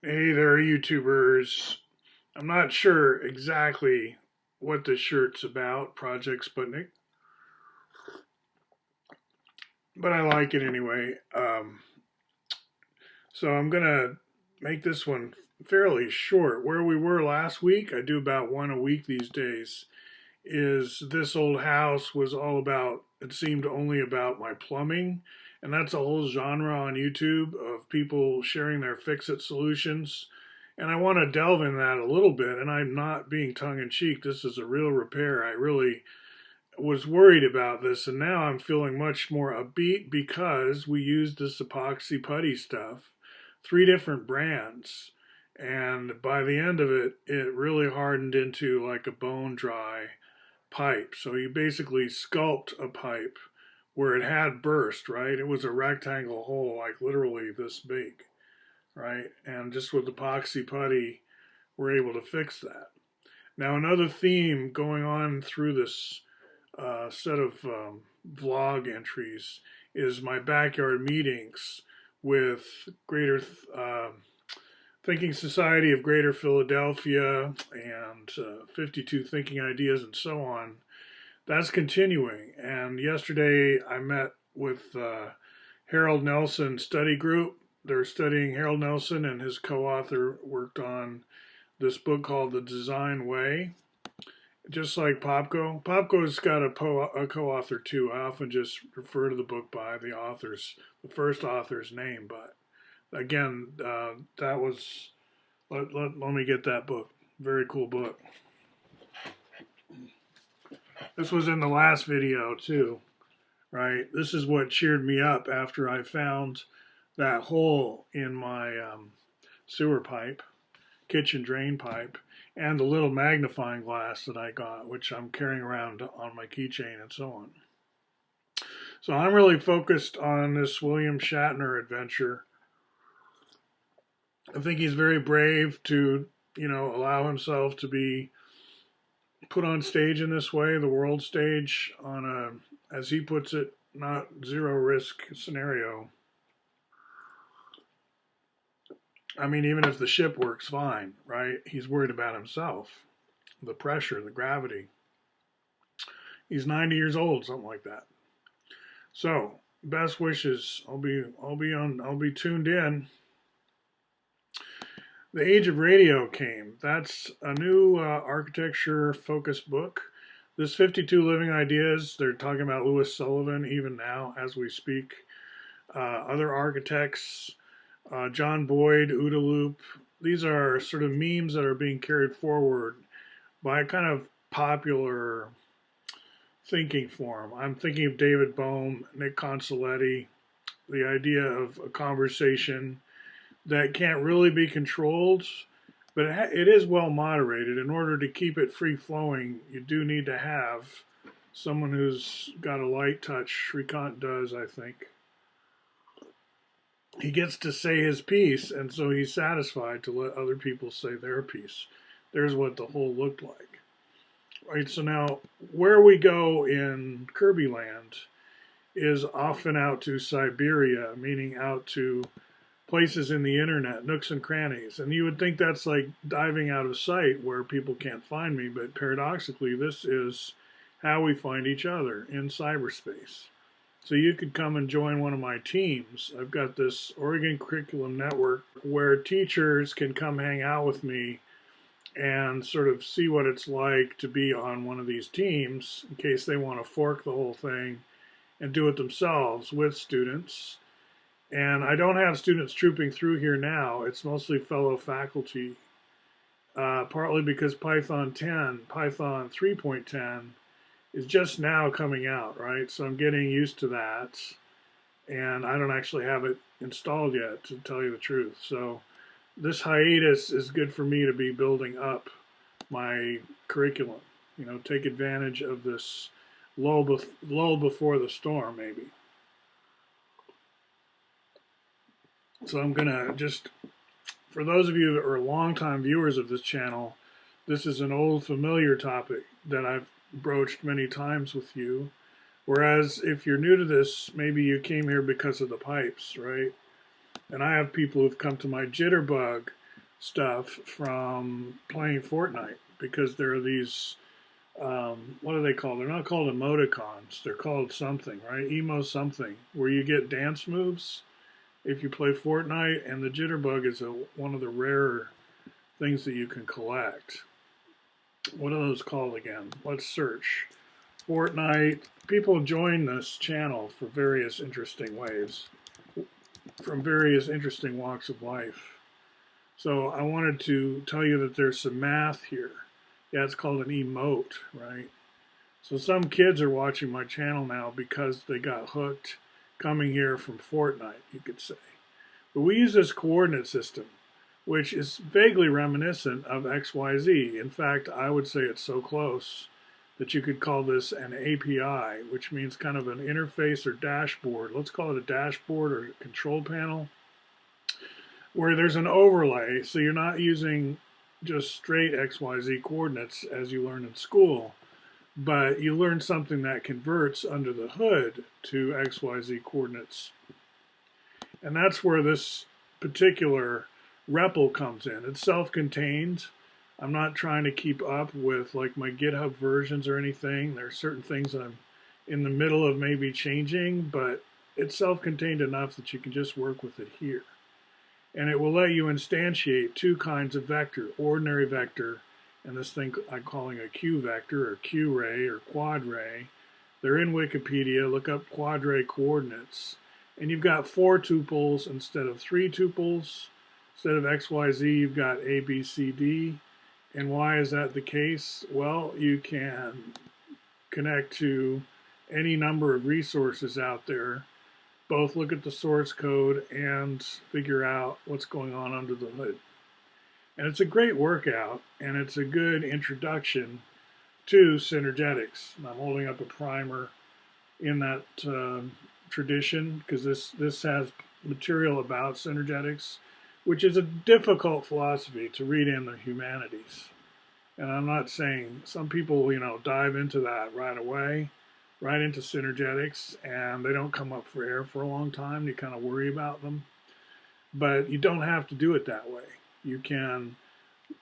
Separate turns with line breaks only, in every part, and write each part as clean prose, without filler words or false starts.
Hey there, YouTubers. I'm not sure exactly what this shirt's about, Project Sputnik, but I like it anyway. So I'm gonna make this one fairly short. Where we were last week, I do about one a week these days, is this old house was all about, it seemed only about my plumbing. And that's a whole genre on YouTube of people sharing their fix-it solutions. And I want to delve in that a little bit. And I'm not being tongue in cheek. This is a real repair. I really was worried about this. And now I'm feeling much more upbeat because we used this epoxy putty stuff, three different brands. And by the end of it, it really hardened into like a bone dry pipe. So you basically sculpt a pipe where it had burst, right? It was a rectangle hole, like literally this big, right? And just with epoxy putty, we're able to fix that. Now, another theme going on through this set of vlog entries is my backyard meetings with Greater Thinking Society of Greater Philadelphia and 52 Thinking Ideas and so on. That's continuing. And yesterday I met with Harold Nelson study group. They're studying Harold Nelson, and his co-author worked on this book called The Design Way. Just like Popko. Popko's got a co-author too. I often just refer to the book by the first author's name. But again, that was, let me get that book. Very cool book. This was in the last video too, right? This is what cheered me up after I found that hole in my sewer pipe, kitchen drain pipe, and the little magnifying glass that I got, which I'm carrying around on my keychain and so on. So I'm really focused on this William Shatner adventure. I think he's very brave to, allow himself to be put on stage in this way, the world stage, on a, as he puts it, not zero risk scenario. I mean, even if the ship works fine, right? He's worried about himself, the pressure, the gravity. He's 90 years old, something like that. So, best wishes. I'll be tuned in. The Age of Radio came. That's a new architecture focused book. This 52 Living Ideas, they're talking about Louis Sullivan even now as we speak. Other architects, John Boyd, OODA Loop. These are sort of memes that are being carried forward by a kind of popular thinking form. I'm thinking of David Bohm, Nick Consoletti, the idea of a conversation that can't really be controlled, but it is well moderated. In order to keep it free flowing, you do need to have someone who's got a light touch. Shrikant does, I think. He gets to say his piece, and so he's satisfied to let other people say their piece. There's what the whole looked like. Right, so now where we go in Kirby Land is often out to Siberia, meaning out to places in the internet, nooks and crannies. And you would think that's like diving out of sight where people can't find me, but paradoxically, this is how we find each other in cyberspace. So you could come and join one of my teams. I've got this Oregon Curriculum Network where teachers can come hang out with me and sort of see what it's like to be on one of these teams in case they want to fork the whole thing and do it themselves with students. And I don't have students trooping through here now. It's mostly fellow faculty, partly because Python 3.10, is just now coming out, right? So I'm getting used to that. And I don't actually have it installed yet, to tell you the truth. So this hiatus is good for me to be building up my curriculum. Take advantage of this lull before the storm, maybe. So I'm gonna just, for those of you that are longtime viewers of this channel, this is an old familiar topic that I've broached many times with you. Whereas if you're new to this, maybe you came here because of the pipes, right? And I have people who've come to my Jitterbug stuff from playing Fortnite because there are these, what are they called? They're not called emoticons. They're called something, right? Emo something, where you get dance moves if you play Fortnite, and the jitterbug is one of the rarer things that you can collect. What are those called again? Let's search. Fortnite. People join this channel for various interesting ways, from various interesting walks of life. So I wanted to tell you that there's some math here. Yeah, it's called an emote, right? So some kids are watching my channel now because they got hooked coming here from Fortnite, you could say. But we use this coordinate system, which is vaguely reminiscent of XYZ. In fact, I would say it's so close that you could call this an API, which means kind of an interface or dashboard. Let's call it a dashboard or control panel, where there's an overlay, so you're not using just straight XYZ coordinates as you learn in school, but you learn something that converts under the hood to XYZ coordinates. And that's where this particular REPL comes in. It's self-contained. I'm not trying to keep up with like my GitHub versions or anything. There are certain things I'm in the middle of maybe changing, but it's self-contained enough that you can just work with it here. And it will let you instantiate two kinds of vector, ordinary vector, and this thing I'm calling a Q vector or Q ray or quad ray. They're in Wikipedia. Look up quad ray coordinates. And you've got 4 tuples instead of 3 tuples. Instead of XYZ, you've got A, B, C, D. And why is that the case? Well, you can connect to any number of resources out there, both look at the source code and figure out what's going on under the hood. And it's a great workout, and it's a good introduction to synergetics. And I'm holding up a primer in that tradition because this has material about synergetics, which is a difficult philosophy to read in the humanities. And I'm not saying some people, dive into that right away, right into synergetics, and they don't come up for air for a long time. You kind of worry about them. But you don't have to do it that way. You can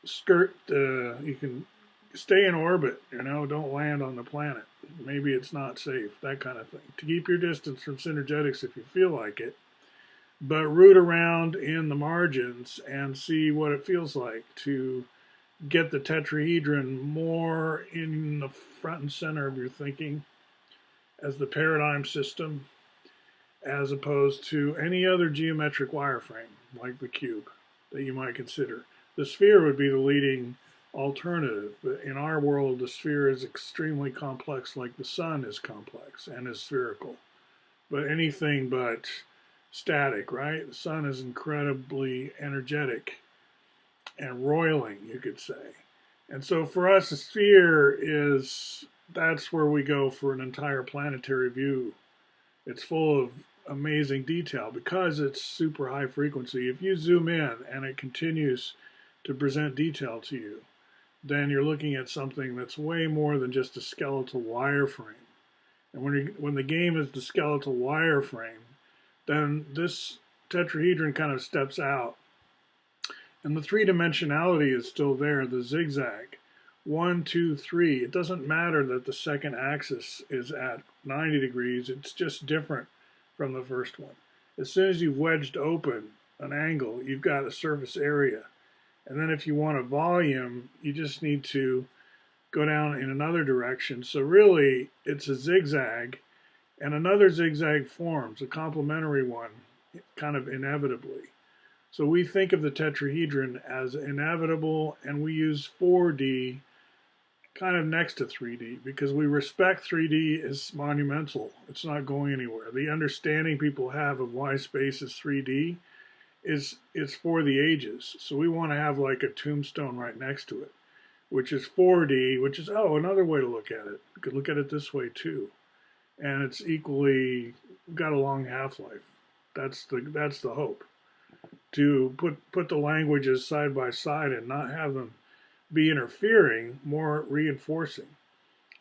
you can stay in orbit, don't land on the planet. Maybe it's not safe, that kind of thing. To keep your distance from synergetics if you feel like it, but root around in the margins and see what it feels like to get the tetrahedron more in the front and center of your thinking as the paradigm system, as opposed to any other geometric wireframe like the cube that you might consider. The sphere would be the leading alternative, but in our world, the sphere is extremely complex, like the sun is complex and is spherical. But anything but static, right? The sun is incredibly energetic and roiling, you could say. And so for us, the sphere that's where we go for an entire planetary view. It's full of amazing detail because it's super high frequency. If you zoom in and it continues to present detail to you, then you're looking at something that's way more than just a skeletal wireframe. And when the game is the skeletal wireframe, then this tetrahedron kind of steps out. And the three-dimensionality is still there, the zigzag. 1, 2, 3. It doesn't matter that the second axis is at 90 degrees. It's just different from the first one. As soon as you've wedged open an angle, you've got a surface area. And then if you want a volume, you just need to go down in another direction. So really, it's a zigzag, and another zigzag forms, a complementary one, kind of inevitably. So we think of the tetrahedron as inevitable, and we use 4D kind of next to 3D because we respect 3D as monumental. It's not going anywhere. The understanding people have of why space is 3D is it's for the ages. So we want to have like a tombstone right next to it, which is 4D, which is, another way to look at it. You could look at it this way too. And it's equally got a long half-life. That's the hope. To put the languages side by side and not have them be interfering, more reinforcing.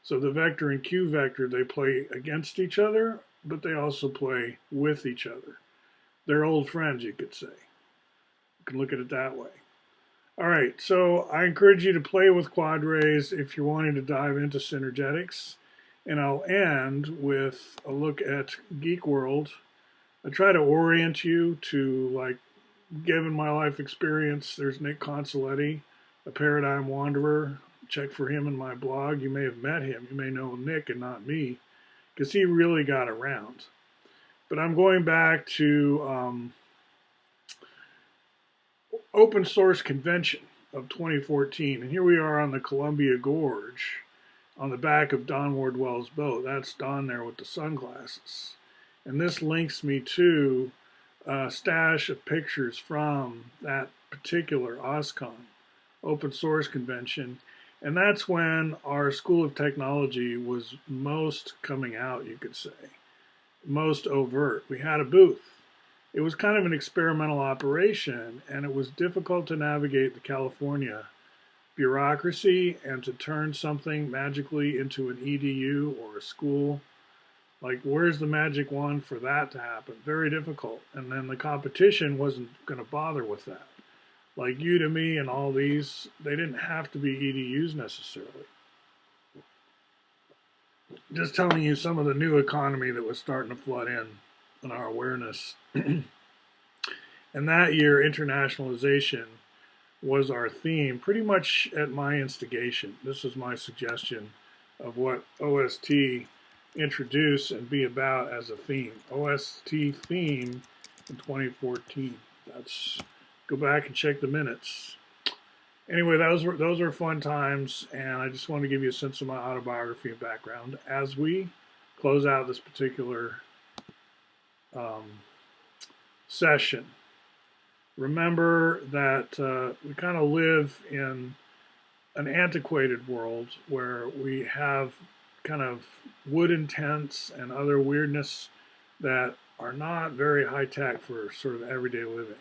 So the vector and Q vector, they play against each other, but they also play with each other. They're old friends, you could say. You can look at it that way. All right, so I encourage you to play with quad rays if you're wanting to dive into synergetics. And I'll end with a look at Geek World. I try to orient you to, like, given my life experience, there's Nick Consoletti, a paradigm wanderer. Check for him in my blog. You may have met him. You may know Nick and not me, because he really got around. But I'm going back to Open Source Convention of 2014, and here we are on the Columbia Gorge on the back of Don Wardwell's boat. That's Don there with the sunglasses. And this links me to a stash of pictures from that particular OSCON, Open Source Convention. And that's when our School of Technology was most coming out, you could say, most overt. We had a booth. It was kind of an experimental operation, and it was difficult to navigate the California bureaucracy and to turn something magically into an EDU or a school. Like, where's the magic wand for that to happen? Very difficult. And then the competition wasn't going to bother with that. Like Udemy and all these, they didn't have to be EDUs necessarily. Just telling you some of the new economy that was starting to flood in our awareness. And that year, internationalization was our theme, pretty much at my instigation. This is my suggestion of what OST introduce and be about as a theme. OST theme in 2014. That's, go back and check the minutes. Anyway, those were fun times, and I just want to give you a sense of my autobiography and background as we close out this particular session. Remember that we kind of live in an antiquated world where we have kind of wooden tents and other weirdness that are not very high tech for sort of everyday living.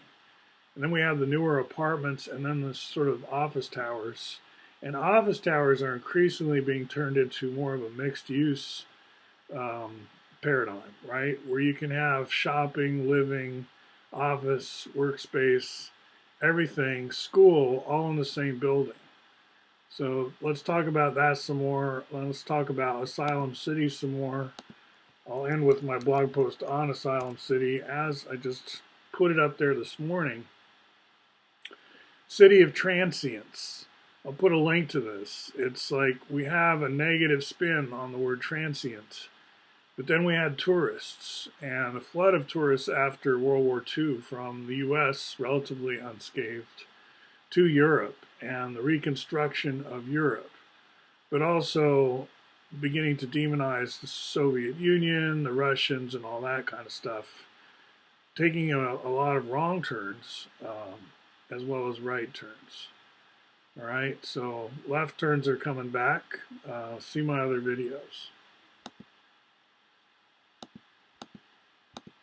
And then we have the newer apartments and then the sort of office towers. And office towers are increasingly being turned into more of a mixed use paradigm, right? Where you can have shopping, living, office, workspace, everything, school, all in the same building. So let's talk about that some more. Let's talk about Asylum City some more. I'll end with my blog post on Asylum City as I just put it up there this morning. City of Transients. I'll put a link to this. It's like we have a negative spin on the word transient. But then we had tourists, and a flood of tourists after World War II from the US, relatively unscathed, to Europe, and the reconstruction of Europe, but also beginning to demonize the Soviet Union, the Russians, and all that kind of stuff, taking a lot of wrong turns, as well as right turns. All right, so left turns are coming back. See my other videos.